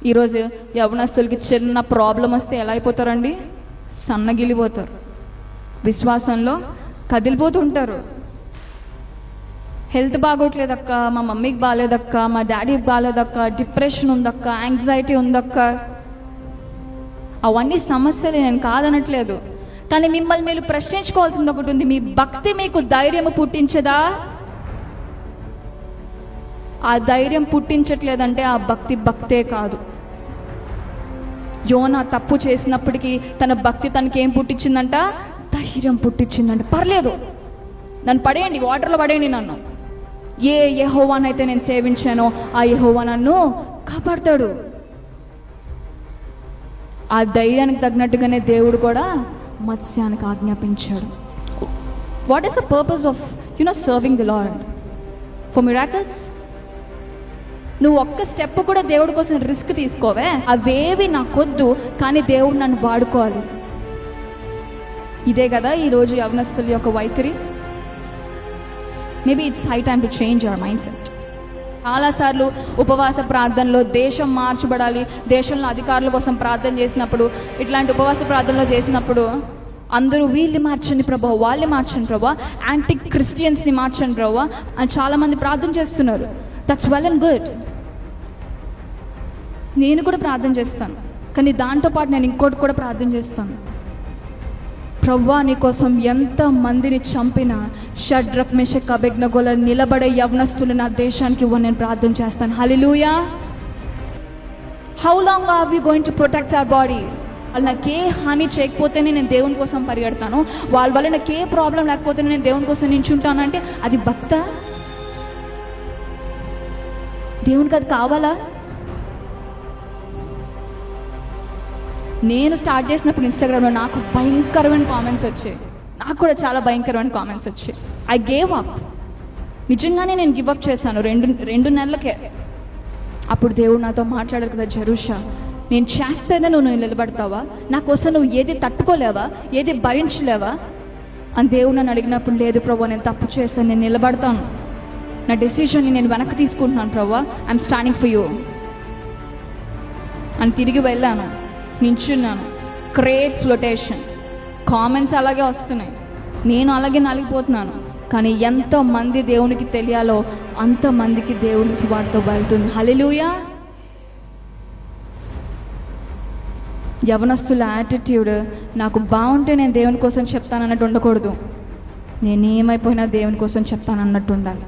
ఈరోజు యవనస్తులకి చిన్న ప్రాబ్లం వస్తే ఎలా అయిపోతారండి? సన్నగిలిపోతారు, విశ్వాసంలో కదిలిపోతుంటారు. హెల్త్ బాగోట్లేదక్క, మా మమ్మీకి బాగాలేదక్క, మా డాడీకి బాగాలేదక్క, డిప్రెషన్ ఉందక్క, యాంగ్జైటీ ఉందక్క. అవన్నీ సమస్యలే, నేను కాదనట్లేదు. కానీ మిమ్మల్ని మీరు ప్రశ్నించుకోవాల్సింది ఒకటి ఉంది. మీ భక్తి మీకు ధైర్యం పుట్టించదా? ఆ ధైర్యం పుట్టించట్లేదంటే ఆ భక్తి భక్తే కాదు. యోనా తప్పు చేసినప్పటికీ తన భక్తి తనకి ఏం పుట్టించిందంట? ధైర్యం పుట్టించిందంట. పర్లేదు, నన్ను పడేయండి, వాటర్లో పడేయండి, నన్ను ఏ యెహోవానైతే నేను సేవించానో ఆ యెహోవా నన్ను కాపాడతాడు. ఆ ధైర్యానికి తగినట్టుగానే దేవుడు కూడా మత్స్యానికి ఆజ్ఞాపించాడు. What is the purpose of serving the lord? For miracles? నువ్వు ఒక్క స్టెప్ కూడా దేవుడి కోసం రిస్క్ తీసుకోవే. అవేవి నాకొద్దు, కానీ దేవుడు నన్ను వాడుకోవాలి. ఇదే కదా ఈరోజు యవనస్తుల యొక్క వైఖరి. Maybe it's high time to change your mind set. చాలాసార్లు ఉపవాస ప్రార్థనలో దేశం మార్చబడాలి, దేశంలో అధికారుల కోసం ప్రార్థన చేసినప్పుడు, ఇట్లాంటి ఉపవాస ప్రార్థనలో చేసినప్పుడు అందరూ వీళ్ళని మార్చండి ప్రభా, వాళ్ళని మార్చండి ప్రభా, యాంటీ క్రిస్టియన్స్ని మార్చండి ప్రభా అని చాలామంది ప్రార్థన చేస్తున్నారు. That's well and good. నేను కూడా ప్రార్థన చేస్తాను, కానీ దాంతోపాటు నేను ఇంకోటి కూడా ప్రార్థన చేస్తాను. ప్రవ్వా, నీ కోసం ఎంత మందిని చంపిన షడ్రక్ మెషక్ అబేద్నెగోల నిలబడే యవనస్తులు నా దేశానికి ఇవ్వ, నేను ప్రార్థన చేస్తాను. Hallelujah. How long are we going to protect our body? వాళ్ళు నాకే హాని చేయకపోతేనే నేను దేవుని కోసం పరిగెడతాను, వాళ్ళ వల్ల నాకే ప్రాబ్లం లేకపోతే నేను దేవుని కోసం నించుంటాను అంటే అది భక్త? దేవునికి అది కావాలా? నేను స్టార్ట్ చేసినప్పుడు ఇన్స్టాగ్రామ్లో నాకు భయంకరమైన కామెంట్స్ వచ్చాయి, నాకు కూడా చాలా భయంకరమైన కామెంట్స్ వచ్చాయి. I gave up. నిజంగానే నేను గివ్ అప్ చేశాను రెండు నెలలకే. అప్పుడు దేవుడు నాతో మాట్లాడారు కదా, జరుషా, నేను చేస్తేనే నువ్వు నిలబడతావా? నా కోసం నువ్వు ఏది తట్టుకోలేవా, ఏది భరించలేవా అని దేవుడు నన్ను అడిగినప్పుడు, లేదు ప్రభు, నేను తప్పు చేశాను, నేను నిలబడతాను, నా డెసిషన్ని నేను వెనక్కి తీసుకుంటున్నాను ప్రభు, ఐఎమ్ స్టాండింగ్ ఫర్ యూ అని తిరిగి వెళ్ళాను, నించున్నాను. Create flotation. కామెంట్స్ అలాగే వస్తున్నాయి, నేను అలాగే నలిగిపోతున్నాను. కానీ ఎంతమంది దేవునికి తెలియాలో అంతమందికి దేవుని సువార్త వెళ్తుంది. హల్లెలూయా. యవనస్తుల యాటిట్యూడ్ నాకు బాగుంటే నేను దేవుని కోసం చెప్తానన్నట్టు ఉండకూడదు, నేనేమైపోయినా దేవుని కోసం చెప్తానన్నట్టు ఉండాలి.